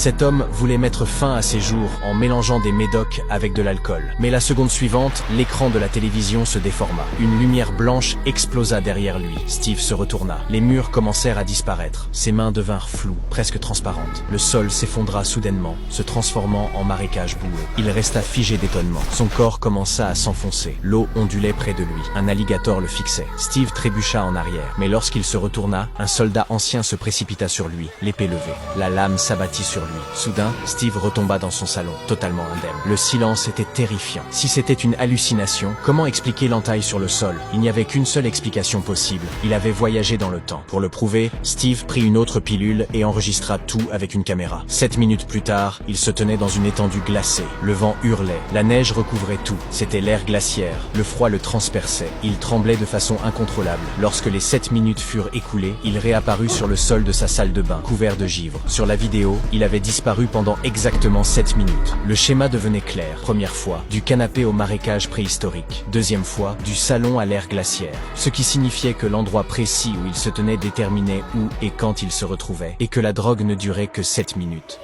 Cet homme voulait mettre fin à ses jours en mélangeant des médocs avec de l'alcool. Mais la seconde suivante, l'écran de la télévision se déforma. Une lumière blanche explosa derrière lui. Steve se retourna. Les murs commencèrent à disparaître. Ses mains devinrent floues, presque transparentes. Le sol s'effondra soudainement, se transformant en marécage boueux. Il resta figé d'étonnement. Son corps commença à s'enfoncer. L'eau ondulait près de lui. Un alligator le fixait. Steve trébucha en arrière. Mais lorsqu'il se retourna, un soldat ancien se précipita sur lui, l'épée levée. La lame s'abattit sur lui. Soudain, Steve retomba dans son salon, totalement indemne. Le silence était terrifiant. Si c'était une hallucination, comment expliquer l'entaille sur le sol? Il n'y avait qu'une seule explication possible. Il avait voyagé dans le temps. Pour le prouver, Steve prit une autre pilule et enregistra tout avec une caméra. 7 minutes plus tard, il se tenait dans une étendue glacée. Le vent hurlait. La neige recouvrait tout. C'était l'ère glaciaire. Le froid le transperçait. Il tremblait de façon incontrôlable. Lorsque les 7 minutes furent écoulées, il réapparut sur le sol de sa salle de bain, couvert de givre. Sur la vidéo, il avait disparu pendant exactement 7 minutes. Le schéma devenait clair. Première fois, du canapé au marécage préhistorique. Deuxième fois, du salon à l'ère glaciaire. Ce qui signifiait que l'endroit précis où il se tenait déterminait où et quand il se retrouvait, et que la drogue ne durait que 7 minutes.